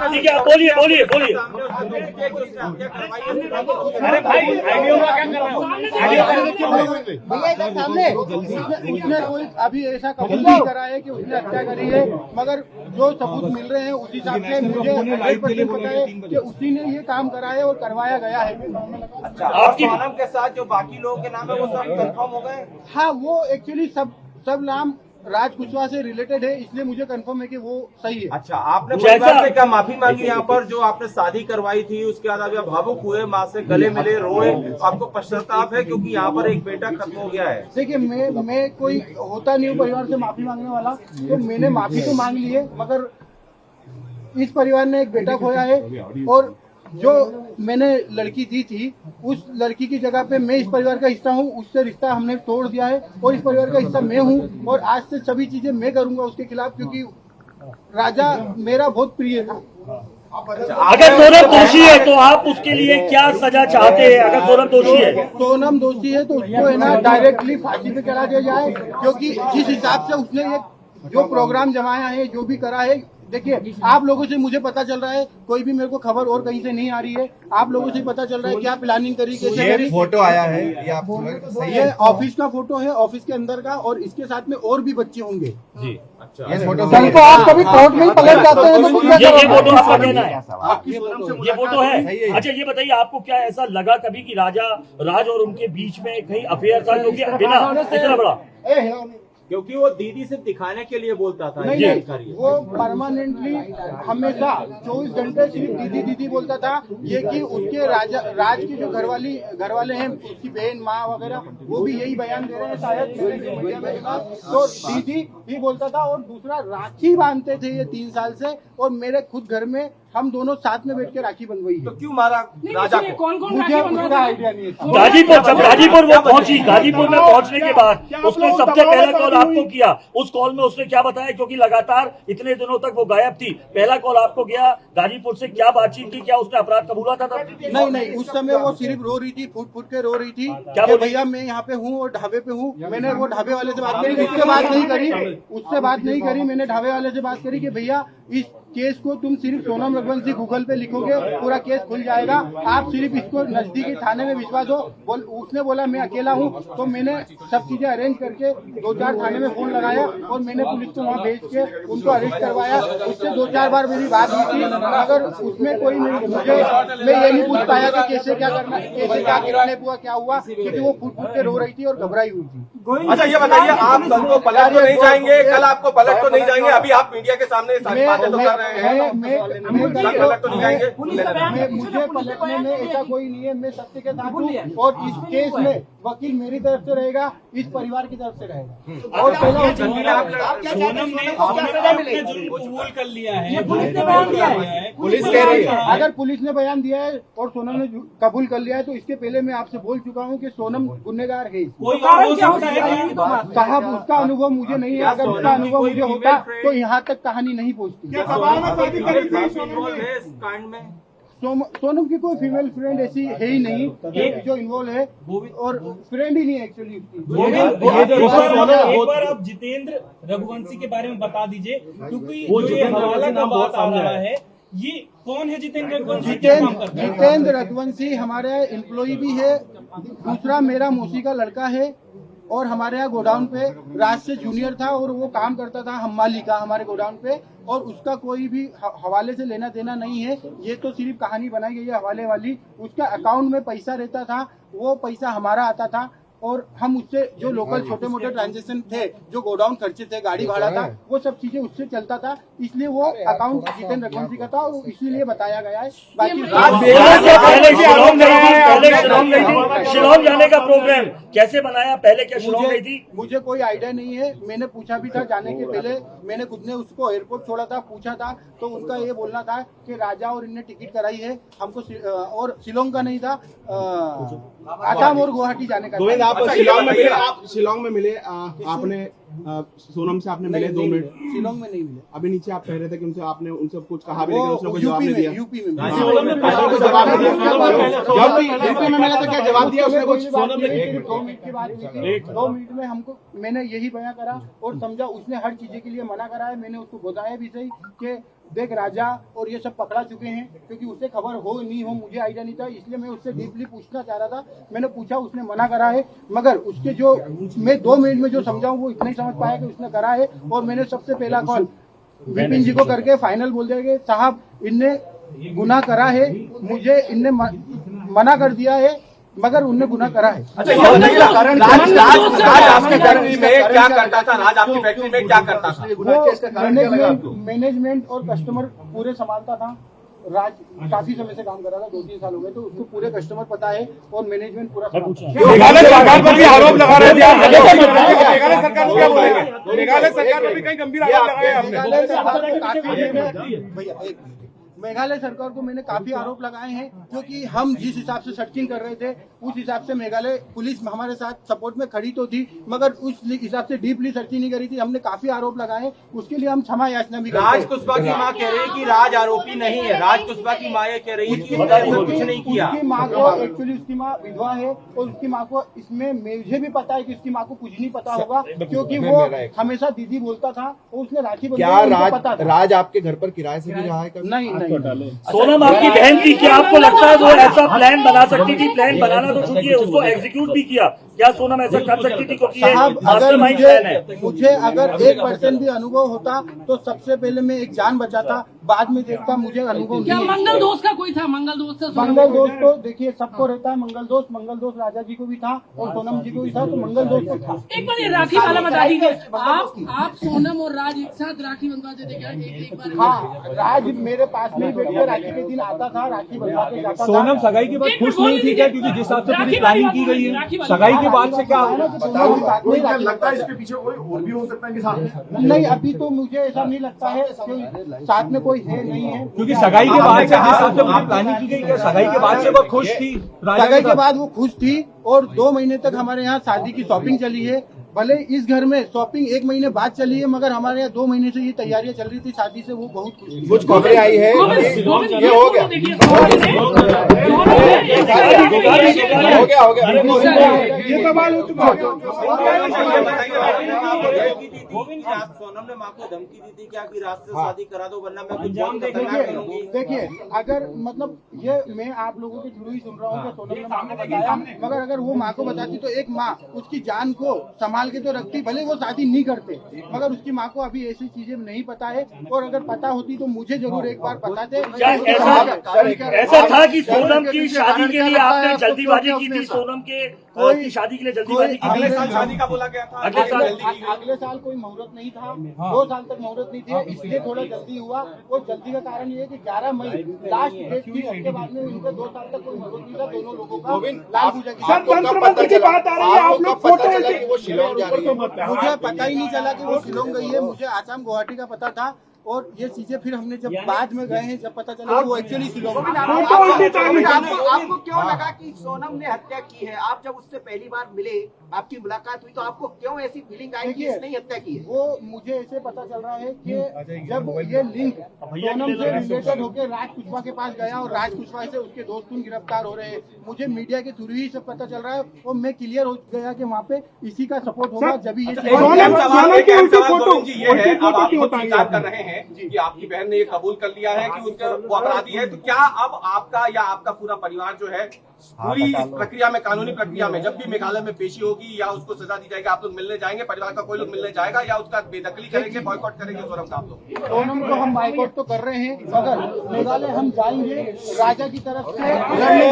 ठीक है, बोलिए बोलिए बोलिए। अरे भाई भैया सामने उसने कोई अभी ऐसा कबूल नहीं करा है कि उसने हत्या करी है, मगर जो सबूत मिल रहे हैं उस हिसाब से मुझे 100% पता है कि उसी ने ये काम करा है और करवाया गया है। अच्छा, आपकी नाम के साथ जो बाकी लोगों के नाम है वो सब कंफर्म हो गए? हाँ, वो एक्चुअली सब नाम राज कुशवाहा से रिलेटेड है, इसलिए मुझे कंफर्म है कि वो सही है। अच्छा, आपने परिवार से क्या माफी मांगी यहाँ पर जो आपने शादी करवाई थी, उसके बाद आप भावुक हुए, माँ से गले मिले, रोए, आपको पश्चाताप है क्योंकि यहाँ पर एक बेटा खत्म हो गया है? देखिए, मैं कोई होता नहीं हूँ परिवार से माफी मांगने वाला, तो मैंने माफी तो मांग ली है, मगर इस परिवार ने एक बेटा खोया है और जो मैंने लड़की दी थी उस लड़की की जगह पे मैं इस परिवार का हिस्सा हूँ, उससे रिश्ता हमने तोड़ दिया है और इस परिवार का हिस्सा मैं हूँ और आज से सभी चीजें मैं करूंगा उसके खिलाफ, क्योंकि राजा मेरा बहुत प्रिय था। अगर सोनम दोषी है तो आप उसके लिए क्या सजा चाहते हैं? अगर सोनम दोषी है तो उसको है ना डायरेक्टली फांसी पे चढ़ा दिया जाए, क्योंकि जिस हिसाब से उसने ये जो प्रोग्राम जमाया है, जो भी करा है, देखिए आप लोगों से मुझे पता चल रहा है, कोई भी मेरे को खबर और कहीं से नहीं आ रही है, आप लोगों से पता चल रहा है क्या प्लानिंग करी, कैसे करी। फोटो आया है ये ऑफिस का फोटो है, ऑफिस के अंदर का, और इसके साथ में और भी बच्चे होंगे जी। अच्छा, ये फोटो आप कभी कोर्ट में पलट जाते हैं तो ये फोटो आपका देना है, ये फोटो है। अच्छा, ये बताइए आपको क्या ऐसा लगा कभी कि राज और उनके बीच में कहीं अफेयर था, क्योंकि बिना इतना बड़ा, क्योंकि वो दीदी से दिखाने के लिए बोलता था? नहीं, वो परमानेंटली हमेशा 24 घंटे सिर्फ दीदी दीदी बोलता था। ये कि उसके राज की जो घर वाले हैं, उसकी बहन माँ वगैरह, वो भी यही बयान दे रहे हैं शायद तो दीदी ही बोलता था। और दूसरा, राखी बांधते थे ये 3 साल से, और मेरे खुद घर में हम दोनों साथ में बैठ के राखी बंधवाई है। तो क्यों मारा राजा को? मुझे उसका आइडिया नहीं है। गाजीपुर वो पहुंची, गाजीपुर में पहुंचने के बाद उसने सबसे पहला कॉल आपको किया। उस कॉल में उसने क्या बताया, क्योंकि लगातार इतने दिनों तक वो गायब थी, पहला कॉल आपको गया गाजीपुर से, क्या बातचीत की, क्या उसने अपराध कबूला था तब? नहीं, उस समय वो सिर्फ रो रही थी, फूट के रो रही थी, क्या भैया मैं यहाँ पे हूँ और ढाबे पे हूँ। मैंने वो ढाबे वाले से बात करी, उससे बात नहीं करी, मैंने ढाबे वाले से बात करी कि भैया इस केस को तुम सिर्फ सोनम रघुवंशी गूगल पे लिखोगे, पूरा केस खुल जाएगा, आप सिर्फ इसको नजदीकी थाने में विश्वास हो। उसने बोला मैं अकेला हूँ, तो मैंने सब चीजें अरेंज करके 2-4 थाने में फोन लगाया और मैंने पुलिस को वहाँ भेज के उनको अरेस्ट करवाया। उससे 2-4 बार मेरी बात हुई थी, मगर उसमें कोई मैं ये नहीं पूछ पाया कि कैसे क्या करना, कैसे क्या किडनैप हुआ, क्या हुआ, क्योंकि वो फूट के रो रही थी और घबराई हुई थी। अच्छा, ये बताइए, आप कल को पलट तो नहीं जाएंगे? कल आपको पलट तो नहीं जाएंगे? अभी आप मीडिया के सामने सारी बातें तो कर रहे हैं, मुझे पलटने में ऐसा कोई नहीं है। मैं सत्य के साथ हूँ और इस केस में वकील मेरी तरफ से रहेगा, इस परिवार की तरफ से रहेगा। और सोनम ने कबूल कर लिया है, पुलिस कह रही है। अगर पुलिस ने बयान दिया है और सोनम ने कबूल कर लिया है, तो इसके पहले मैं आपसे बोल चुका हूँ कि सोनम गुनहगार है। साहब, उसका अनुभव मुझे नहीं है, अगर उसका अनुभव मुझे होता तो यहाँ तक कहानी नहीं पहुँचती। सोनम की कोई फीमेल फ्रेंड ऐसी है ही नहीं जो इन्वॉल्व है, और फ्रेंड ही नहीं है एक्चुअली एक बार आप जितेंद्र रघुवंशी के बारे में बता दीजिए, क्योंकि ये हवाला का बात आ रहा है, ये कौन है जितेंद्र रघुवंशी? जितेंद्र रघुवंशी हमारे एम्प्लॉय भी है, दूसरा मेरा मौसी का लड़का है, और हमारे यहाँ गोडाउन पे राज से जूनियर था और वो काम करता था हमाली का हमारे गोडाउन पे, और उसका कोई भी हवाले से लेना देना नहीं है। ये तो सिर्फ कहानी बनाई गई है हवाले वाली। उसका अकाउंट में पैसा रहता था, वो पैसा हमारा आता था, और हम उससे जो लोकल छोटे मोटे ट्रांजेक्शन थे, जो गोडाउन खर्चे थे, गाड़ी भाड़ा था, वो सब चीजें उससे चलता था, इसलिए वो अकाउंट जितेंद्र रघुवंशी का था, और इसीलिए बताया गया है। बाकी शिलोंग जाने का प्रोग्राम कैसे बनाया, पहले क्या शिलोंग गई थी? मुझे कोई आइडिया नहीं है, मैंने पूछा भी था जाने के पहले, मैंने खुद ने उसको एयरपोर्ट छोड़ा था, पूछा था, तो उनका ये बोलना था कि राजा और इनने टिकट कराई है हमको, और शिलोंग का नहीं था, आसाम और गुवाहाटी जाने का। गोविंद, आप शिलोंग में मिले, आप शिलोंग में मिले, आपने सोनम से आपने मिले 2 मिनट? शिलोंग में नहीं मिले। अभी नीचे आप कह रहे थे कि उनसे आपने उनसे कुछ कहा भी, लेकिन उसने कोई जवाब नहीं दिया। यूपी में यूपी में मिला तो क्या जवाब दिया उसने कुछ? 2 मिनट की बात की, 2 मिनट में हमको मैंने यही बयां करा और समझा। उसने हर चीजें के लिए मना करा है। मैंने उसको बताया भी सही कि देख राजा और ये सब पकड़ा चुके हैं, क्योंकि उससे खबर हो नहीं हो मुझे आइडिया नहीं था, इसलिए मैं उससे डीपली पूछना चाह रहा था। मैंने पूछा, उसने मना करा है, मगर उसके जो मैं 2 मिनट में जो समझाऊं वो इतना ही समझ पाया कि उसने करा है। और मैंने सबसे पहला कॉल विपिन जी को करके फाइनल बोल दिया कि साहब इनने गुनाह करा है, मुझे इनने मना कर दिया है, मगर उनने गुनाह करा है। राज आपकी फैक्ट्री में क्या करता था? राज आपकी फैक्ट्री में क्या करता था? वो मैनेजमेंट और कस्टमर पूरे संभालता था। राज काफी समय से काम कर रहा था, 2-3 साल हो गए, तो उसको पूरे कस्टमर पता है और मैनेजमेंट पूरा मेघालय सरकार पर भी आरोप लगा रहे थे। मेघालय सरकार क्या बोलेंगे? मेघालय सरकार पर भी कई गंभीर आरोप लगाए आपने। मेघालय सरकार को मैंने काफी आरोप लगाए हैं, क्योंकि हम जिस हिसाब से सर्चिंग कर रहे थे उस हिसाब से मेघालय पुलिस हमारे साथ सपोर्ट में खड़ी तो थी, मगर उस हिसाब से डीपली सर्चिंग नहीं करी थी। हमने काफी आरोप लगाए, उसके लिए हम क्षमा याचना भी करते हैं। राज कुशवाहा की मां कह रही है कि राज आरोपी नहीं है। राज कुशवाहा की मां ये कह रही है कि उसने ऐसा कुछ नहीं किया। उसकी माँ को एक्चुअली उसकी माँ विधवा है और उसकी माँ को इसमें मुझे भी पता है कि उसकी माँ को कुछ नहीं पता होगा, क्योंकि वो हमेशा दीदी बोलता था और उसने राखी क्या राज आपके घर पर किराए से भी रहा है? नहीं। सोनम आपकी बहन थी, क्या आपको लगता है वो ऐसा प्लान बना सकती थी? प्लान बनाना तो छूटिए, उसको एग्जीक्यूट भी किया। क्या सोनम ऐसा कर सकती थी? क्योंकि ये मास्टरमाइंड प्लान है। मुझे अगर 1% भी अनुभव होता तो सबसे पहले मैं एक जान बचाता, बाद में देखता। मुझे अनुभव क्या नहीं। मंगल दोस्त का कोई था? मंगल दोस्त था? मंगल दोस्त तो देखिए सबको रहता है। मंगल दोस्त राजा जी को भी था और सोनम जी को भी था, तो मंगल दोस्त को था। एक बार ये राखी वाला बता दीजिए, आप सोनम और राज एक साथ राखी बंधवाते थे क्या? एक बार। हाँ, राज मेरे पास में बैठ के राखी के दिन आता था, राखी बंधवा के जाता था। सोनम सगाई के बाद खुश नहीं थी क्या? क्योंकि जिस हिसाब से पूरी प्लानिंग की गई है, सगाई के बाद से क्या लगता है इसके पीछे कोई और भी हो सकता है कि साथ? नहीं, अभी तो मुझे ऐसा नहीं लगता है कि साथ में कोई है नहीं है, क्योंकि सगाई के बाद से जिस हिसाब से पूरी प्लानिंग की गई, सगाई के बाद से वो खुश थी। सगाई के बाद वो खुश थी और 2 महीने तक हमारे यहाँ शादी की शॉपिंग चली है। भले इस घर में शॉपिंग 1 महीने बाद चली है, मगर हमारे यहाँ 2 महीने से ये तैयारियां चल रही थी शादी से। वो बहुत खुश थी। कुछ खबरें आई है, ये हो गया, हो गया। ये सवाल हो चुका है। सोनम ने मां को धमकी दी थी क्या कि राज से शादी करा दो वरना मैं कुछ बहुत खतरनाक करूंगी? देखिए, अगर मतलब ये मैं आप लोगों के थ्रू ही सुन रहा हूँ कि सोनम ने मां को बताया, मगर अगर वो मां को बताती तो एक माँ उसकी जान को संभाल के तो रखती। भले वो शादी नहीं करते, मगर उसकी माँ को अभी ऐसी चीजें नहीं पता है, और अगर पता होती तो मुझे जरूर एक बार बताते। क्या ऐसा था कि सोनम की शादी के लिए आपने जल्दीबाजी की थी? सोनम की शादी के लिए जल्दीबाजी की थी? अगले साल शादी का बोला गया था। अगले साल कोई मुहूर्त नहीं था, 2 साल तक मुहूर्त नहीं थे, इसलिए थोड़ा जल्दी हुआ। और जल्दी का कारण ये है कि 11 मई लास्ट डेट थी, उसके बाद में उनका 2 साल तक कोई मुहूर्त नहीं था दोनों लोगों का। लाल पूजा की बात आ रही है, आप लोग मुझे पता ही नहीं चला कि वो शिलोंग गई है। मुझे आसाम गुवाहाटी का पता था, और ये चीजें फिर हमने जब बाद में गए हैं, जब पता चला वो एक्चुअली शिलोंग। आपको क्यों लगा कि सोनम ने हत्या की है? आप जब उससे पहली बार मिले, आपकी मुलाकात हुई, तो आपको क्यों ऐसी फीलिंग आई कि इसने हत्या की है? वो मुझे ऐसे पता चल रहा है कि जब ये लिंक सोनम से रिलेटेड होकर राज कुशवाहा के पास गया और राज कुशवाहा से उसके दोस्त गिरफ्तार हो रहे हैं, मुझे मीडिया के थ्रू ही सब पता चल रहा है, और मैं क्लियर हो गया कि वहाँ पे इसी का सपोर्ट होगा। जब ये कर रहे हैं कि आपकी बहन ने ये कबूल कर लिया है कि उसका वो अपराधी है, तो क्या अब आपका या आपका पूरा परिवार जो है पूरी इस प्रक्रिया में, कानूनी प्रक्रिया में, जब भी मेघालय में पेशी होगी या उसको सजा दी जाएगी, आप लोग मिलने जाएंगे? परिवार का कोई लोग मिलने जाएगा या उसका बेदखली करेंगे, बॉयकॉट करेंगे? सोनम का आप लोग? सोनम को हम बॉयकॉट तो कर रहे हैं, मगर मेघालय हम जाएंगे राजा की तरफ से लड़ने।